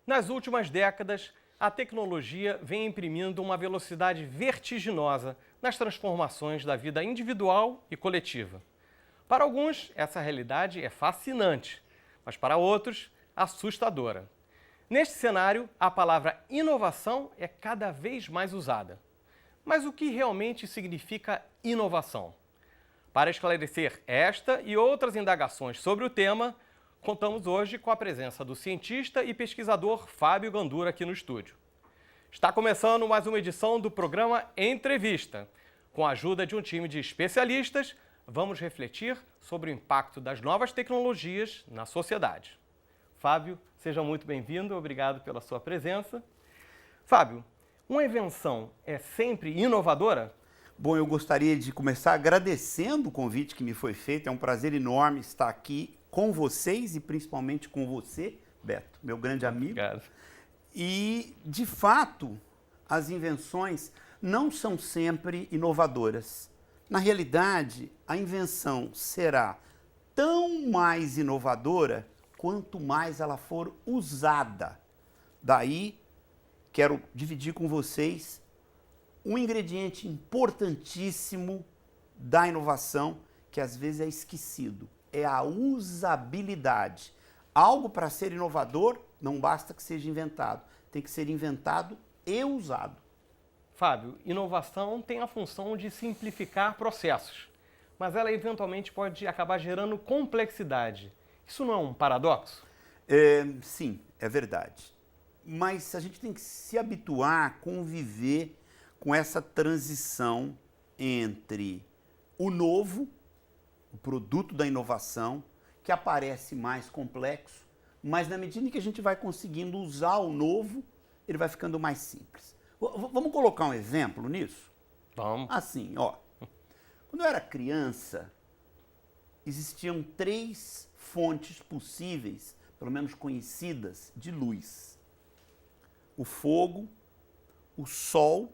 Nas últimas décadas, a tecnologia vem imprimindo uma velocidade vertiginosa nas transformações da vida individual e coletiva. Para alguns, essa realidade é fascinante, mas para outros, assustadora. Neste cenário, a palavra inovação é cada vez mais usada. Mas o que realmente significa inovação? Para esclarecer esta e outras indagações sobre o tema, contamos hoje com a presença do cientista e pesquisador Fábio Gandura aqui no estúdio. Está começando mais uma edição do programa Entrevista. Com a ajuda de um time de especialistas, vamos refletir sobre o impacto das novas tecnologias na sociedade. Fábio, seja muito bem-vindo, obrigado pela sua presença. Fábio, uma invenção é sempre inovadora? Bom, eu gostaria de começar agradecendo o convite que me foi feito. É um prazer enorme estar aqui com vocês e principalmente com você, Beto, meu grande amigo. Obrigado. E, de fato, as invenções não são sempre inovadoras. Na realidade, a invenção será tão mais inovadora quanto mais ela for usada. Daí, quero dividir com vocês um ingrediente importantíssimo da inovação que às vezes é esquecido. É a usabilidade. Algo para ser inovador não basta que seja inventado. Tem que ser inventado e usado. Fábio, inovação tem a função de simplificar processos, mas ela eventualmente pode acabar gerando complexidade. Isso não é um paradoxo? Sim, é verdade. Mas a gente tem que se habituar a conviver com essa transição entre o novo, o produto da inovação, que aparece mais complexo, mas na medida em que a gente vai conseguindo usar o novo, ele vai ficando mais simples. Vamos colocar um exemplo nisso? Vamos. Assim, ó. Quando eu era criança, existiam 3 fontes possíveis, pelo menos conhecidas, de luz. O fogo, o sol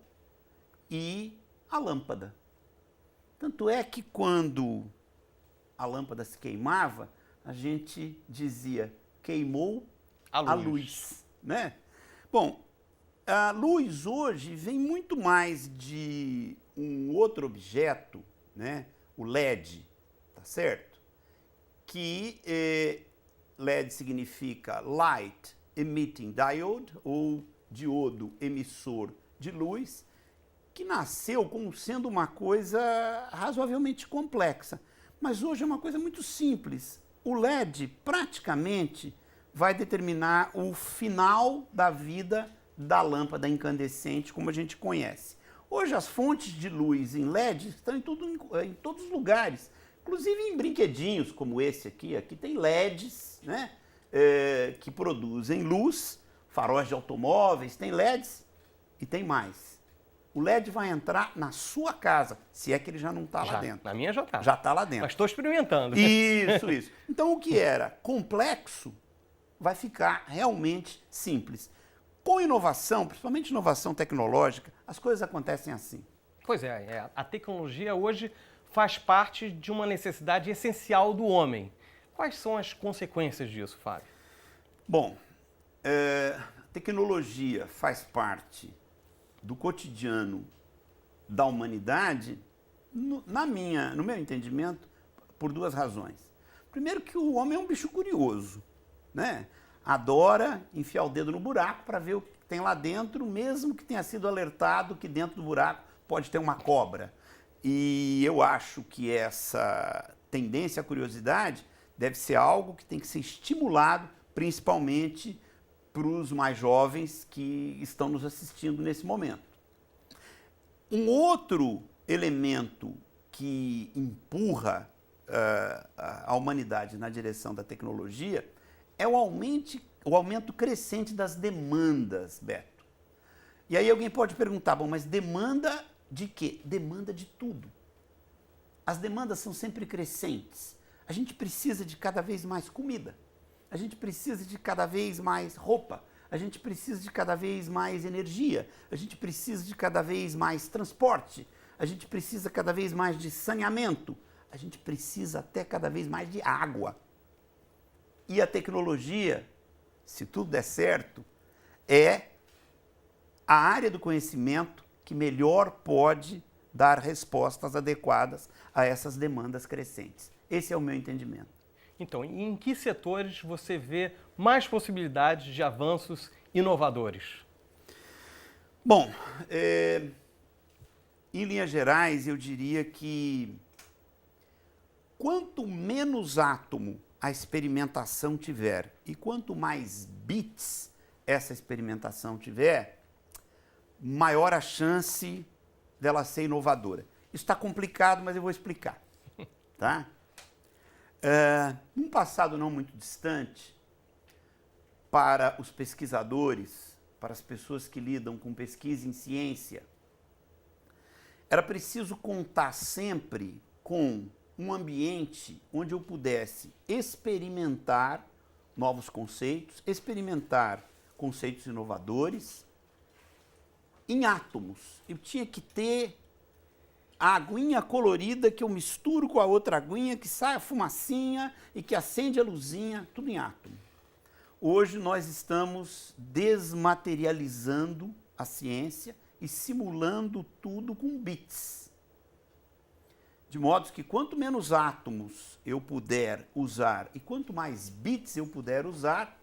e a lâmpada. Tanto é que quando a lâmpada se queimava, a gente dizia, queimou a luz, né? Bom, a luz hoje vem muito mais de um outro objeto, né? O LED, tá certo? Que LED significa Light Emitting Diode, ou diodo emissor de luz, que nasceu como sendo uma coisa razoavelmente complexa. Mas hoje é uma coisa muito simples. O LED praticamente vai determinar o final da vida da lâmpada incandescente, como a gente conhece. Hoje as fontes de luz em LED estão em todos os lugares, inclusive em brinquedinhos como esse aqui. Aqui tem LEDs, né, que produzem luz, faróis de automóveis, tem LEDs e tem mais. O LED vai entrar na sua casa, se é que ele já não está lá dentro. Na minha já está. Já está lá dentro. Mas estou experimentando. Isso. Então, o que era complexo vai ficar realmente simples. Com inovação, principalmente inovação tecnológica, as coisas acontecem assim. Pois é. A tecnologia hoje faz parte de uma necessidade essencial do homem. Quais são as consequências disso, Fábio? Bom, tecnologia faz parte do cotidiano da humanidade, no meu entendimento, por 2 razões. Primeiro, que o homem é um bicho curioso, né? Adora enfiar o dedo no buraco para ver o que tem lá dentro, mesmo que tenha sido alertado que dentro do buraco pode ter uma cobra. E eu acho que essa tendência à curiosidade deve ser algo que tem que ser estimulado, principalmente para os mais jovens que estão nos assistindo nesse momento. Um outro elemento que empurra a humanidade na direção da tecnologia é o aumento crescente das demandas, Beto. E aí alguém pode perguntar, bom, mas demanda de quê? Demanda de tudo. As demandas são sempre crescentes. A gente precisa de cada vez mais comida. A gente precisa de cada vez mais roupa, a gente precisa de cada vez mais energia, a gente precisa de cada vez mais transporte, a gente precisa cada vez mais de saneamento, a gente precisa até cada vez mais de água. E a tecnologia, se tudo der certo, é a área do conhecimento que melhor pode dar respostas adequadas a essas demandas crescentes. Esse é o meu entendimento. Então, em que setores você vê mais possibilidades de avanços inovadores? Bom, em linhas gerais, eu diria que quanto menos átomo a experimentação tiver e quanto mais bits essa experimentação tiver, maior a chance dela ser inovadora. Isso está complicado, mas eu vou explicar. Tá? Num passado não muito distante, para os pesquisadores, para as pessoas que lidam com pesquisa em ciência, era preciso contar sempre com um ambiente onde eu pudesse experimentar novos conceitos, experimentar conceitos inovadores em átomos. Eu tinha que ter a aguinha colorida que eu misturo com a outra aguinha, que sai a fumacinha e que acende a luzinha, tudo em átomo. Hoje nós estamos desmaterializando a ciência e simulando tudo com bits. De modo que quanto menos átomos eu puder usar e quanto mais bits eu puder usar,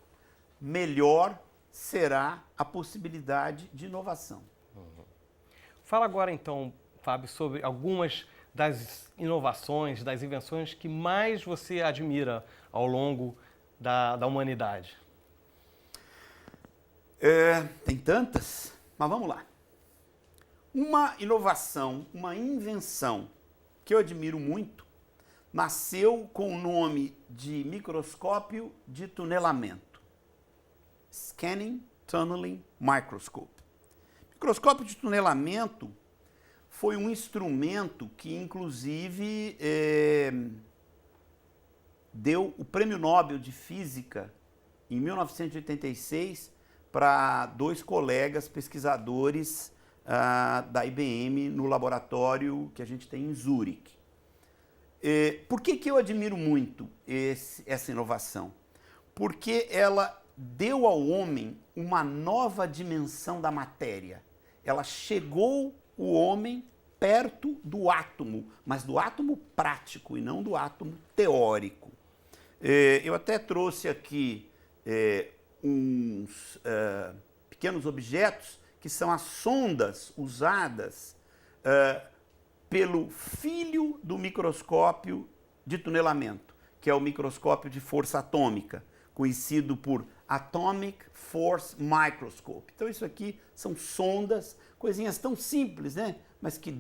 melhor será a possibilidade de inovação. Fala agora então, Fábio, sobre algumas das inovações, das invenções que mais você admira ao longo da humanidade. Tem tantas, mas vamos lá. Uma inovação, uma invenção que eu admiro muito, nasceu com o nome de microscópio de tunelamento. Scanning Tunneling Microscope. Microscópio de tunelamento foi um instrumento que, inclusive, deu o Prêmio Nobel de Física em 1986 para dois colegas pesquisadores da IBM no laboratório que a gente tem em Zurique. Por que eu admiro muito essa inovação? Porque ela deu ao homem uma nova dimensão da matéria. Ela chegou o homem perto do átomo, mas do átomo prático e não do átomo teórico. Eu até trouxe aqui uns pequenos objetos que são as sondas usadas pelo filho do microscópio de tunelamento, que é o microscópio de força atômica, conhecido por Atomic Force Microscope. Então isso aqui são sondas, coisinhas tão simples, né? Mas que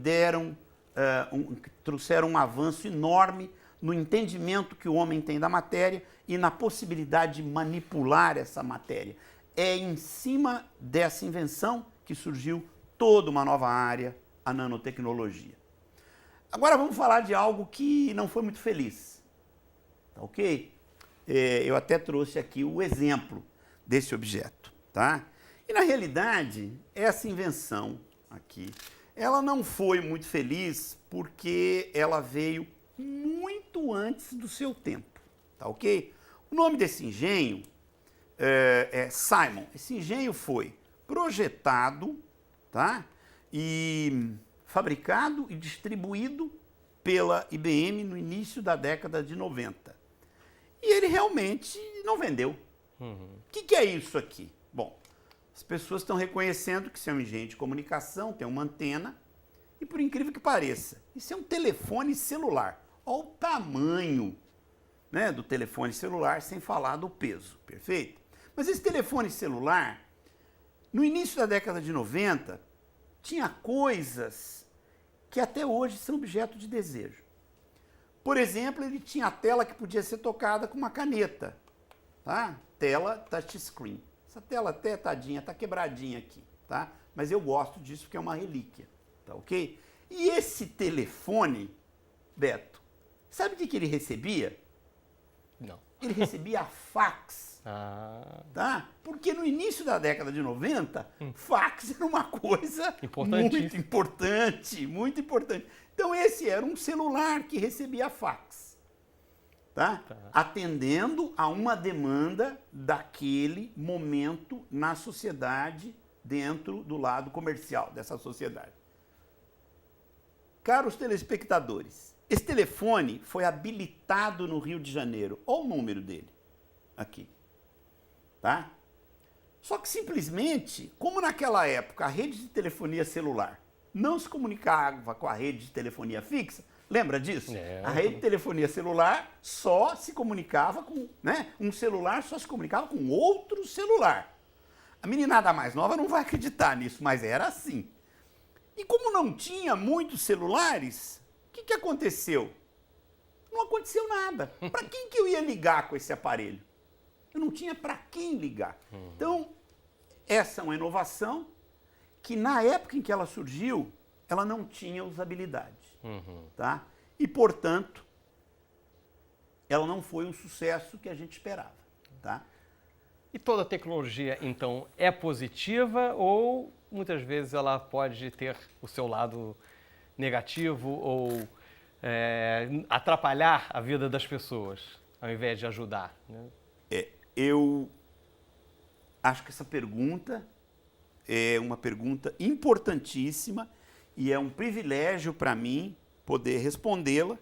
trouxeram um avanço enorme no entendimento que o homem tem da matéria e na possibilidade de manipular essa matéria. É em cima dessa invenção que surgiu toda uma nova área, a nanotecnologia. Agora vamos falar de algo que não foi muito feliz, tá ok? Eu até trouxe aqui o exemplo desse objeto, tá? E na realidade, essa invenção aqui, ela não foi muito feliz porque ela veio muito antes do seu tempo, tá ok? O nome desse engenho é Simon. Esse engenho foi projetado, tá? E fabricado e distribuído pela IBM no início da década de 90. E ele realmente não vendeu. O que é isso aqui? Bom, as pessoas estão reconhecendo que isso é um engenho de comunicação, tem uma antena, e por incrível que pareça, isso é um telefone celular. Olha o tamanho, né, do telefone celular, sem falar do peso, perfeito? Mas esse telefone celular, no início da década de 90, tinha coisas que até hoje são objeto de desejo. Por exemplo, ele tinha a tela que podia ser tocada com uma caneta, tá? Tela touchscreen. Essa tela até, tadinha, está quebradinha aqui, tá? Mas eu gosto disso porque é uma relíquia, tá ok? E esse telefone, Beto, sabe o que ele recebia? Não. ele recebia fax. Tá? Porque no início da década de 90, fax era uma coisa muito importante, muito importante. Então esse era um celular que recebia fax, tá? Atendendo a uma demanda daquele momento na sociedade, dentro do lado comercial dessa sociedade. Caros telespectadores, esse telefone foi habilitado no Rio de Janeiro. Olha o número dele aqui. Tá? Só que simplesmente, como naquela época a rede de telefonia celular não se comunicava com a rede de telefonia fixa, lembra disso? A rede de telefonia celular só se comunicava com, né? Um celular só se comunicava com outro celular. A meninada mais nova não vai acreditar nisso, mas era assim. E como não tinha muitos celulares, o que aconteceu? Não aconteceu nada. Para quem que eu ia ligar com esse aparelho? Eu não tinha para quem ligar. Então, essa é uma inovação que, na época em que ela surgiu, ela não tinha usabilidade. Tá? E, portanto, ela não foi um sucesso que a gente esperava. Tá? E toda tecnologia, então, é positiva ou muitas vezes ela pode ter o seu lado negativo ou atrapalhar a vida das pessoas, ao invés de ajudar? Né? Eu acho que essa pergunta é uma pergunta importantíssima e é um privilégio para mim poder respondê-la,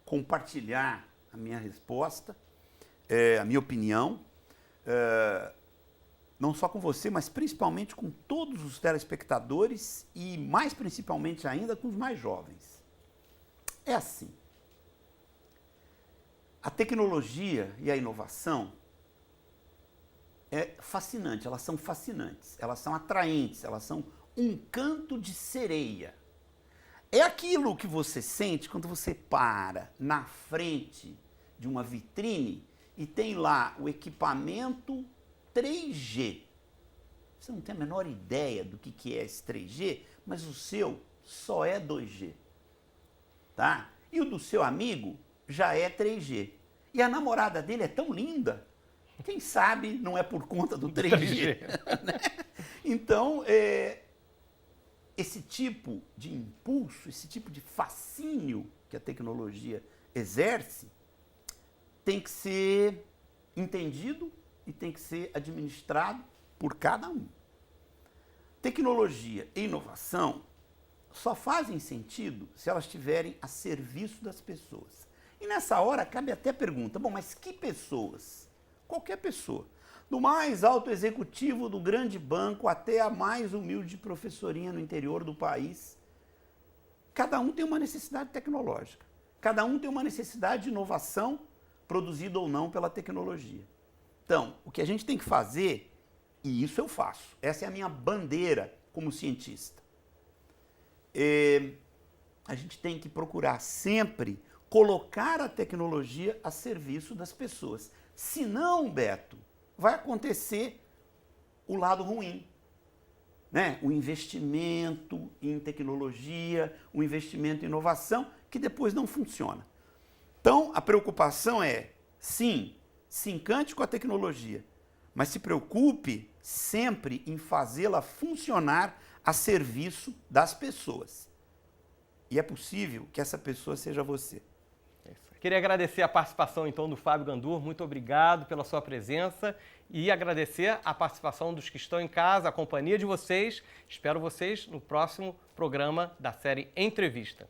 compartilhar a minha resposta, a minha opinião, não só com você, mas principalmente com todos os telespectadores e mais principalmente ainda com os mais jovens. É assim. A tecnologia e a inovação é fascinante, elas são fascinantes, elas são atraentes, elas são um canto de sereia. É aquilo que você sente quando você para na frente de uma vitrine e tem lá o equipamento 3G. Você não tem a menor ideia do que é esse 3G, mas o seu só é 2G. Tá? E o do seu amigo já é 3G. E a namorada dele é tão linda, quem sabe não é por conta do 3G. Né? Então, esse tipo de impulso, esse tipo de fascínio que a tecnologia exerce, tem que ser entendido e tem que ser administrado por cada um. Tecnologia e inovação só fazem sentido se elas estiverem a serviço das pessoas. E nessa hora cabe até a pergunta, bom, mas que pessoas? Qualquer pessoa. Do mais alto executivo do grande banco até a mais humilde professorinha no interior do país. Cada um tem uma necessidade tecnológica. Cada um tem uma necessidade de inovação produzida ou não pela tecnologia. Então, o que a gente tem que fazer, e isso eu faço, essa é a minha bandeira como cientista, a gente tem que procurar sempre colocar a tecnologia a serviço das pessoas. Senão, Beto, vai acontecer o lado ruim. Né? O investimento em tecnologia, o investimento em inovação, que depois não funciona. Então, a preocupação é, sim, se encante com a tecnologia, mas se preocupe sempre em fazê-la funcionar a serviço das pessoas. E é possível que essa pessoa seja você. Queria agradecer a participação, então, do Fábio Gandur. Muito obrigado pela sua presença e agradecer a participação dos que estão em casa, a companhia de vocês. Espero vocês no próximo programa da série Entrevista.